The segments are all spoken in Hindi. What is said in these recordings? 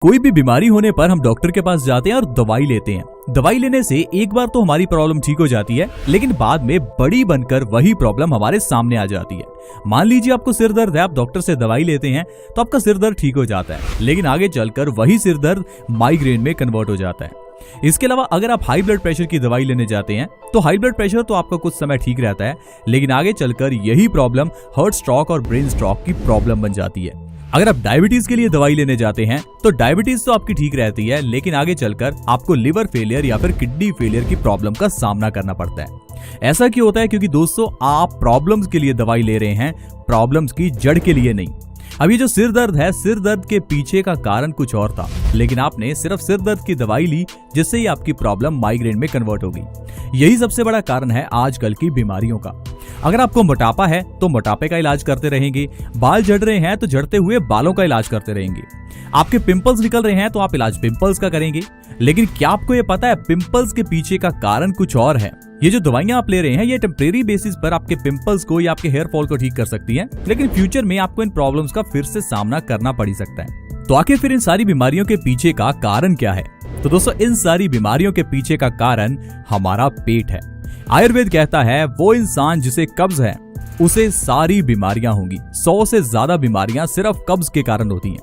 कोई भी बीमारी होने पर हम डॉक्टर के पास जाते हैं और दवाई लेते हैं। दवाई लेने से एक बार तो हमारी प्रॉब्लम ठीक हो जाती है, लेकिन बाद में बड़ी बनकर वही प्रॉब्लम हमारे सामने आ जाती है। मान लीजिए आपको सिर दर्द है, आप डॉक्टर से दवाई लेते हैं तो आपका सिर दर्द ठीक हो जाता है, लेकिन आगे चलकर वही सिर दर्द माइग्रेन में कन्वर्ट हो जाता है। इसके अलावा अगर आप हाई ब्लड प्रेशर की दवाई लेने जाते हैं तो हाई ब्लड प्रेशर तो आपका कुछ समय ठीक रहता है, लेकिन आगे चलकर यही प्रॉब्लम हार्ट स्ट्रोक और ब्रेन स्ट्रोक की प्रॉब्लम बन जाती है। अगर आप डायबिटीज के लिए दवाई लेने जाते हैं तो डायबिटीज तो आपकी ठीक रहती है, लेकिन आगे चलकर आपको लिवर फेलियर या फिर किडनी फेलियर की प्रॉब्लम का सामना करना पड़ता है। ऐसा क्यों होता है? क्योंकि दोस्तों आप प्रॉब्लम्स के लिए दवाई ले रहे हैं, प्रॉब्लम्स की जड़ के लिए नहीं। अब ये जो सिर दर्द है, सिर दर्द के पीछे का कारण कुछ और था, लेकिन आपने सिर्फ सिर दर्द की दवाई ली जिससे ही आपकी प्रॉब्लम माइग्रेन में कन्वर्ट हो गई। यही सबसे बड़ा कारण है आजकल की बीमारियों का। अगर आपको मोटापा है तो मोटापे का इलाज करते रहेंगे, बाल झड़ रहे हैं तो झड़ते हुए बालों का इलाज करते रहेंगे, आपके पिंपल्स निकल रहे हैं तो आप इलाज पिंपल्स का करेंगे। लेकिन क्या आपको ये पता है पिंपल्स के पीछे का कारण कुछ और है? ये जो दवाइयां आप ले रहे हैं ये टेम्परेरी बेसिस पर आपके पिंपल्स को या आपके हेयर फॉल को ठीक कर सकती है, लेकिन फ्यूचर में आपको इन प्रॉब्लम्स का फिर से सामना करना पड़ सकता है। तो आखिर फिर इन सारी बीमारियों के पीछे का कारण क्या है? तो दोस्तों इन सारी बीमारियों के पीछे का कारण हमारा पेट है। आयुर्वेद कहता है वो इंसान जिसे कब्ज है उसे सारी बीमारियां होंगी। 100 से ज्यादा बीमारियां सिर्फ कब्ज के कारण होती हैं।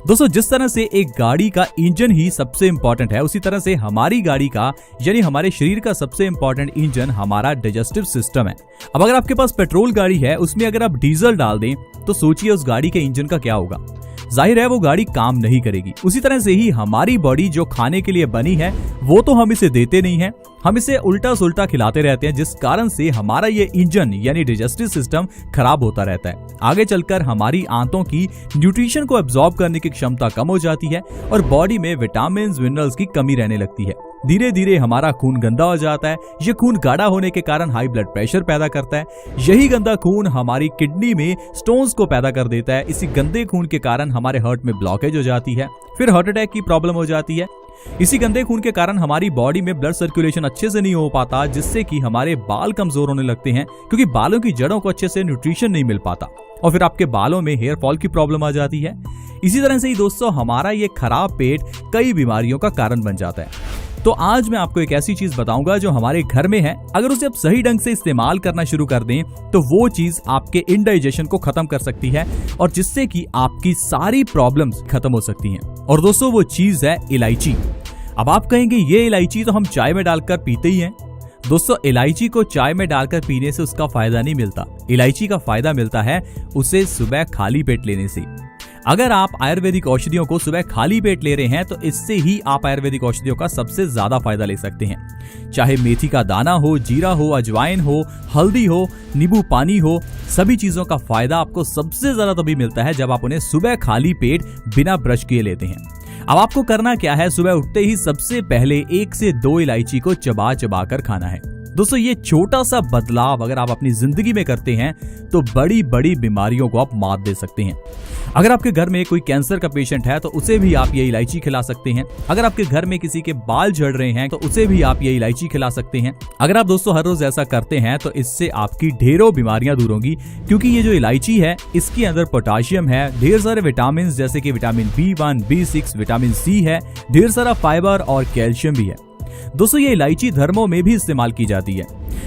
दोस्तों जिस तरह से एक गाड़ी का इंजन ही सबसे इंपॉर्टेंट है, उसी तरह से हमारी गाड़ी का यानी हमारे शरीर का सबसे इंपॉर्टेंट इंजन हमारा डाइजेस्टिव सिस्टम है। अब अगर आपके पास पेट्रोल गाड़ी है, उसमें अगर आप डीजल डाल दें तो सोचिए उस गाड़ी के इंजन का क्या होगा। जाहिर है वो गाड़ी काम नहीं करेगी। उसी तरह से ही हमारी बॉडी जो खाने के लिए बनी है वो तो हम इसे देते नहीं है, हम इसे उल्टा सुल्टा खिलाते रहते हैं, जिस कारण से हमारा ये इंजन यानी डाइजेस्टिव सिस्टम खराब होता रहता है। आगे चलकर हमारी आंतों की न्यूट्रिशन को एब्जॉर्ब करने की क्षमता कम हो जाती है और बॉडी में विटामिन मिनरल्स की कमी रहने लगती है। धीरे धीरे हमारा खून गंदा हो जाता है। ये खून गाढ़ा होने के कारण हाई ब्लड प्रेशर पैदा करता है। यही गंदा खून हमारी किडनी में स्टोन्स को पैदा कर देता है। इसी गंदे खून के कारण हमारे हार्ट में ब्लॉकेज हो जाती है, फिर हार्ट अटैक की प्रॉब्लम हो जाती है। इसी गंदे खून के कारण हमारी बॉडी में ब्लड सर्कुलेशन अच्छे से नहीं हो पाता, जिससे कि हमारे बाल कमजोर होने लगते हैं, क्योंकि बालों की जड़ों को अच्छे से न्यूट्रिशन नहीं मिल पाता और फिर आपके बालों में हेयर फॉल की प्रॉब्लम आ जाती है। इसी तरह से ही दोस्तों हमारा ये खराब पेट कई बीमारियों का कारण बन जाता है। तो आज मैं आपको एक ऐसी चीज बताऊंगा जो हमारे घर में है, अगर उसे आप सही ढंग से इस्तेमाल करना शुरू कर दें तो वो चीज आपके इनडाइजेशन को खत्म कर सकती है और जिससे कि आपकी सारी प्रॉब्लम्स खत्म हो सकती हैं। और दोस्तों वो चीज है इलायची। अब आप कहेंगे ये इलायची तो हम चाय में डालकर पीते ही हैं। दोस्तों इलायची को चाय में डालकर पीने से उसका फायदा नहीं मिलता। इलायची का फायदा मिलता है उसे सुबह खाली पेट लेने से। अगर आप आयुर्वेदिक औषधियों को सुबह खाली पेट ले रहे हैं तो इससे ही आप आयुर्वेदिक औषधियों का सबसे ज्यादा फायदा ले सकते हैं। चाहे मेथी का दाना हो, जीरा हो, अजवाइन हो, हल्दी हो, नींबू पानी हो, सभी चीजों का फायदा आपको सबसे ज्यादा तभी मिलता है जब आप उन्हें सुबह खाली पेट बिना ब्रश किए लेते हैं। अब आपको करना क्या है, सुबह उठते ही सबसे पहले 1 से 2 इलायची को चबा चबा कर खाना है। दोस्तों ये छोटा सा बदलाव अगर आप अपनी जिंदगी में करते हैं तो बड़ी बड़ी बीमारियों को आप मात दे सकते हैं। अगर आपके घर में कोई कैंसर का पेशेंट है तो उसे भी आप ये इलायची खिला सकते हैं। अगर आपके घर में किसी के बाल झड़ रहे हैं तो उसे भी आप ये इलायची खिला सकते हैं। अगर आप दोस्तों हर रोज ऐसा करते हैं तो इससे आपकी ढेरों बीमारियां दूर होंगी, क्योंकि ये जो इलायची है इसके अंदर पोटाशियम है, ढेर सारे विटामिन जैसे कि vitamin B1, B6, vitamin C है, ढेर सारा फाइबर और कैल्शियम भी है। दोस्तों ये इलायची धर्मों में भी इस्तेमाल की जाती है।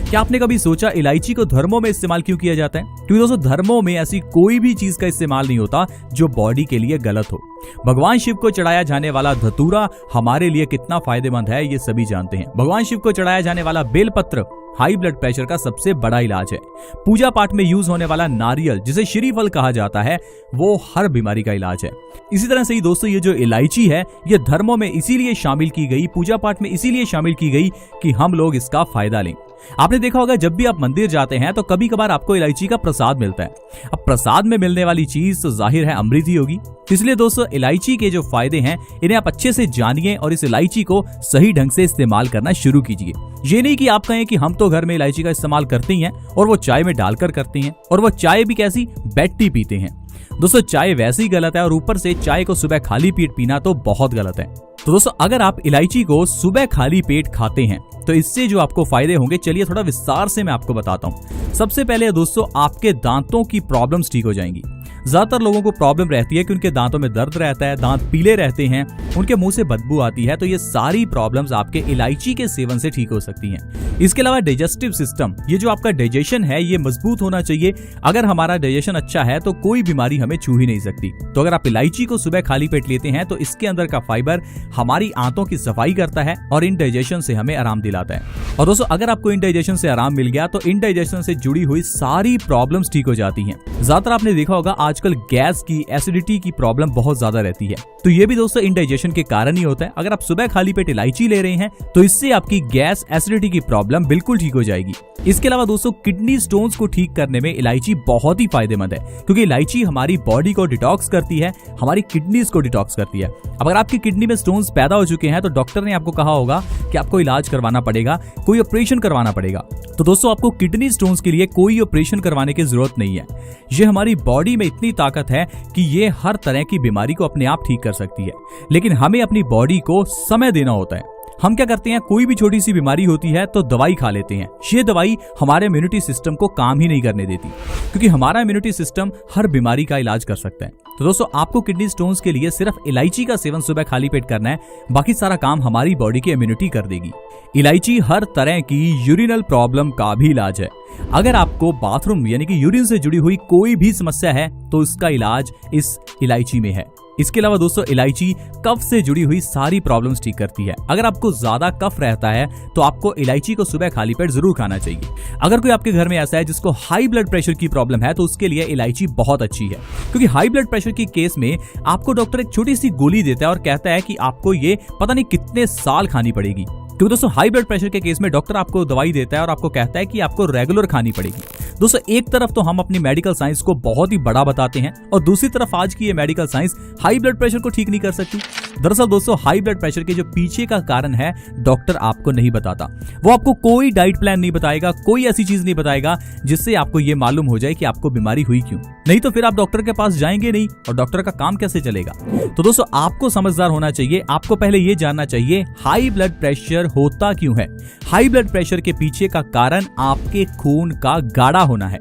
क्या आपने कभी सोचा इलायची को धर्मों में इस्तेमाल क्यों किया जाता है? क्योंकि दोस्तों धर्मों में ऐसी कोई भी चीज का इस्तेमाल नहीं होता जो बॉडी के लिए गलत हो। भगवान शिव को चढ़ाया जाने वाला धतूरा हमारे लिए कितना फायदेमंद है ये सभी जानते हैं। भगवान शिव को चढ़ाया जाने वाला बेलपत्र हाई ब्लड प्रेशर का सबसे बड़ा इलाज है। पूजा पाठ में यूज होने वाला नारियल जिसे श्रीफल कहा जाता है वो हर बीमारी का इलाज है। इसी तरह से ही दोस्तों ये जो इलायची है ये धर्मों में इसीलिए शामिल की गई, पूजा पाठ में इसीलिए शामिल की गई कि हम लोग इसका फायदा लें। आपने देखा होगा जब भी आप मंदिर जाते हैं तो कभी कभार आपको इलायची का प्रसाद मिलता है। अब प्रसाद में मिलने वाली चीज तो जाहिर है अमृत ही होगी। इसलिए दोस्तों इलायची के जो फायदे हैं इन्हें आप अच्छे से जानिए और इस इलायची को सही ढंग से इस्तेमाल करना शुरू कीजिए। ये नहीं कि आप कहें कि हम तो घर में इलायची का इस्तेमाल करते ही हैं और वो चाय में डालकर करते हैं, और वो चाय भी कैसी, बेड टी पीते हैं। दोस्तों चाय वैसे ही गलत है और ऊपर से चाय को सुबह खाली पेट पीना तो बहुत गलत है। तो दोस्तों अगर आप इलायची को सुबह खाली पेट खाते हैं तो इससे जो आपको फायदे होंगे चलिए थोड़ा विस्तार से मैं आपको बताता हूँ। सबसे पहले दोस्तों आपके दांतों की प्रॉब्लम्स ठीक हो जाएंगी। ज्यादातर लोगों को प्रॉब्लम रहती है कि उनके दांतों में दर्द रहता है, दांत पीले रहते हैं, उनके मुंह से बदबू आती है। तो ये सारी प्रॉब्लम्स आपके इलायची के सेवन से ठीक हो सकती हैं। इसके अलावा डाइजेस्टिव सिस्टम, ये जो आपका डाइजेशन है ये मजबूत होना चाहिए। अगर हमारा डाइजेशन अच्छा है तो कोई बीमारी हमें छू ही नहीं सकती। तो अगर आप इलायची को सुबह खाली पेट लेते हैं तो इसके अंदर का फाइबर हमारी आंतों की सफाई करता है और इनडाइजेशन से हमें आराम दिलाता है। और दोस्तों अगर आपको इनडाइजेशन से आराम मिल गया तो इनडाइजेशन से जुड़ी हुई सारी प्रॉब्लम्स ठीक हो जाती हैं। ज्यादातर आपने देखा होगा आजकल गैस की, एसिडिटी की प्रॉब्लम बहुत ज्यादा रहती है, तो ये भी दोस्तों इनडाइजेशन के कारण ही होता है। अगर आप सुबह खाली पेट इलायची ले रहे हैं तो इससे आपकी गैस, एसिडिटी की प्रॉब्लम बिल्कुल ठीक हो जाएगी। इसके अलावा दोस्तों किडनी स्टोन्स को ठीक करने में इलायची बहुत ही फायदेमंद है, क्योंकि इलायची हमारी बॉडी को डिटॉक्स करती है, हमारी किडनीज को डिटॉक्स करती है। अगर आपकी किडनी में स्टोन्स पैदा हो चुके हैं तो डॉक्टर ने आपको कहा होगा कि आपको इलाज करवाना पड़ेगा, कोई ऑपरेशन करवाना पड़ेगा। तो दोस्तों आपको किडनी स्टोन्स के लिए कोई ऑपरेशन करवाने की जरूरत नहीं है। ये हमारी बॉडी में इतनी ताकत है कि ये हर तरह की बीमारी को अपने आप ठीक कर सकती है, लेकिन हमें अपनी बॉडी को समय देना होता है। हम क्या करते हैं, कोई भी छोटी सी बीमारी होती है तो दवाई खा लेते हैं। ये दवाई हमारे इम्यूनिटी सिस्टम को काम ही नहीं करने देती, क्योंकि हमारा इम्यूनिटी सिस्टम हर बीमारी का इलाज कर सकता है। तो दोस्तों आपको किडनी स्टोन्स के लिए सिर्फ इलायची का सेवन सुबह खाली पेट करना है, बाकी सारा काम हमारी बॉडी की इम्यूनिटी कर देगी। इलायची हर तरह की यूरिनल प्रॉब्लम का भी इलाज है। अगर आपको बाथरूम यानी कि यूरिन से जुड़ी हुई कोई भी समस्या है तो इसका इलाज इस इलायची में है। इसके अलावा दोस्तों इलायची कफ से जुड़ी हुई सारी प्रॉब्लम्स ठीक करती है। अगर आपको ज्यादा कफ रहता है तो आपको इलायची को सुबह खाली पेट जरूर खाना चाहिए। अगर कोई आपके घर में ऐसा है जिसको हाई ब्लड प्रेशर की प्रॉब्लम है तो उसके लिए इलायची बहुत अच्छी है, क्योंकि हाई ब्लड प्रेशर की केस में आपको डॉक्टर एक छोटी सी गोली देता है और कहता है कि आपको ये पता नहीं कितने साल खानी पड़ेगी। क्योंकि दोस्तों हाई ब्लड प्रेशर के केस में डॉक्टर आपको दवाई देता है और आपको कहता है कि आपको रेगुलर खानी पड़ेगी। दोस्तों एक तरफ तो हम अपनी मेडिकल साइंस को बहुत ही बड़ा बताते हैं और दूसरी तरफ आज की ये medical science high blood pressure को ठीक नहीं कर सकती। दरअसल दोस्तों हाई ब्लड प्रेशर के जो पीछे का कारण है डॉक्टर आपको नहीं बताता। वो आपको कोई डाइट प्लान नहीं बताएगा, कोई ऐसी चीज नहीं बताएगा जिससे आपको ये मालूम हो जाए कि आपको बीमारी हुई क्यों। नहीं तो फिर आप डॉक्टर के पास जाएंगे नहीं और डॉक्टर का काम कैसे चलेगा। तो दोस्तों आपको समझदार होना चाहिए। आपको पहले ये जानना चाहिए हाई ब्लड प्रेशर होता क्यों है। हाई ब्लड प्रेशर के पीछे का कारण आपके खून का गाढ़ा होना है।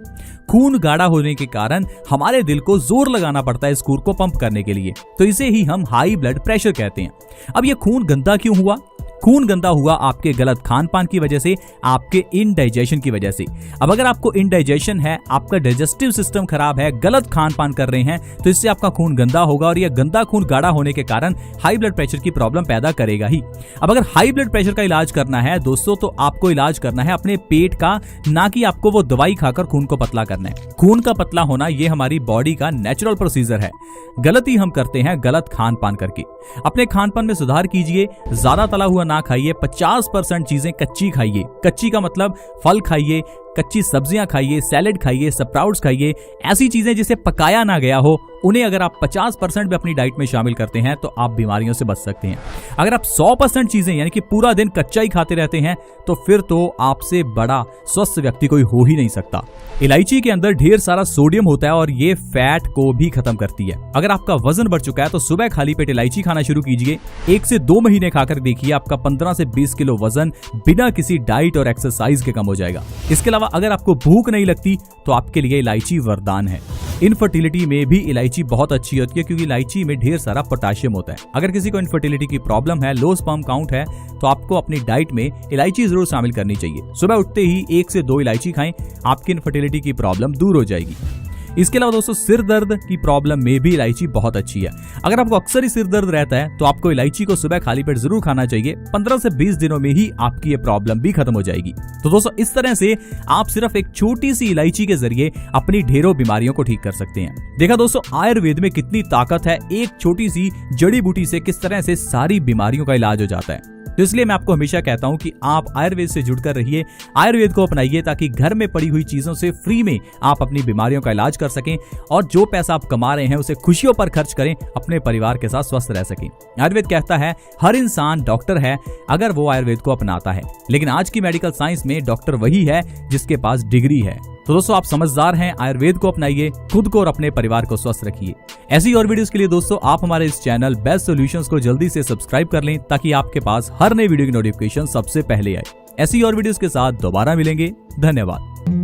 खून गाढ़ा होने के कारण हमारे दिल को जोर लगाना पड़ता है इस खून को पंप करने के लिए, तो इसे ही हम हाई ब्लड प्रेशर कहते हैं। अब ये खून गंदा क्यों हुआ? खून गंदा हुआ आपके गलत खान पान की वजह से, आपके इनडाइजेशन की वजह से। अब अगर आपको इनडाइजेशन है, आपका डाइजेस्टिव सिस्टम खराब है, गलत खान पान कर रहे हैं, तो इससे आपका खून गंदा होगा और यह गंदा खून गाढ़ा होने के कारण हाई ब्लड प्रेशर की प्रॉब्लम पैदा करेगा ही। अब अगर हाई ब्लड प्रेशर का इलाज करना है दोस्तों तो आपको इलाज करना है अपने पेट का, ना कि आपको वो दवाई खाकर खून को पतला करना है। खून का पतला होना ये हमारी बॉडी का नेचुरल प्रोसीजर है। गलती हम करते हैं गलत खान पान करके। अपने खान पान में सुधार कीजिए, ज्यादा तला हुआ ना खाइए, 50% चीजें कच्ची खाइए। कच्ची का मतलब फल खाइए, कच्ची सब्जियां खाइए, सैलेड खाइए, स्प्राउट्स खाइए। ऐसी चीजें जिसे पकाया ना गया हो उन्हें अगर आप 50% भी अपनी डाइट में शामिल करते हैं तो आप बीमारियों से बच सकते हैं। अगर आप 100% चीजें यानी कि पूरा दिन कच्चा ही खाते रहते हैं तो फिर तो आपसे बड़ा स्वस्थ व्यक्ति कोई हो ही नहीं सकता। इलायची के अंदर ढेर सारा सोडियम होता है और ये फैट को भी खत्म करती है। अगर आपका वजन बढ़ चुका है तो सुबह खाली पेट इलायची खाना शुरू कीजिए। 1 से 2 महीने खाकर देखिए आपका 15 से 20 किलो वजन बिना किसी डाइट और एक्सरसाइज के कम हो जाएगा। इसके अलावा अगर आपको भूख नहीं लगती तो आपके लिए इलायची वरदान है। इनफर्टिलिटी में भी इलायची बहुत अच्छी होती है, क्योंकि इलायची में ढेर सारा पोटेशियम होता है। अगर किसी को इनफर्टिलिटी की प्रॉब्लम है, लो स्पर्म काउंट है, तो आपको अपनी डाइट में इलायची जरूर शामिल करनी चाहिए। सुबह उठते ही 1 से 2 इलायची खाएं, आपकी इनफर्टिलिटी की प्रॉब्लम दूर हो जाएगी। इसके अलावा दोस्तों सिर दर्द की प्रॉब्लम में भी इलायची बहुत अच्छी है। अगर आपको अक्सर ही सिर दर्द रहता है तो आपको इलायची को सुबह खाली पेट जरूर खाना चाहिए। 15 से 20 दिनों में ही आपकी ये प्रॉब्लम भी खत्म हो जाएगी। तो दोस्तों इस तरह से आप सिर्फ एक छोटी सी इलायची के जरिए अपनी ढेरों बीमारियों को ठीक कर सकते हैं। देखा दोस्तों आयुर्वेद में कितनी ताकत है, एक छोटी सी जड़ी बूटी से किस तरह से सारी बीमारियों का इलाज हो जाता है। तो इसलिए मैं आपको हमेशा कहता हूं कि आप आयुर्वेद से जुड़कर रहिए, आयुर्वेद को अपनाइए, ताकि घर में पड़ी हुई चीजों से फ्री में आप अपनी बीमारियों का इलाज कर सकें और जो पैसा आप कमा रहे हैं उसे खुशियों पर खर्च करें, अपने परिवार के साथ स्वस्थ रह सकें। आयुर्वेद कहता है हर इंसान डॉक्टर है अगर वो आयुर्वेद को अपनाता है, लेकिन आज की मेडिकल साइंस में डॉक्टर वही है जिसके पास डिग्री है। तो दोस्तों आप समझदार हैं, आयुर्वेद को अपनाइए, खुद को और अपने परिवार को स्वस्थ रखिए। ऐसी और वीडियोस के लिए दोस्तों आप हमारे इस चैनल बेस्ट सॉल्यूशंस को जल्दी से सब्सक्राइब कर लें, ताकि आपके पास हर नई वीडियो की नोटिफिकेशन सबसे पहले आए। ऐसी और वीडियोस के साथ दोबारा मिलेंगे। धन्यवाद।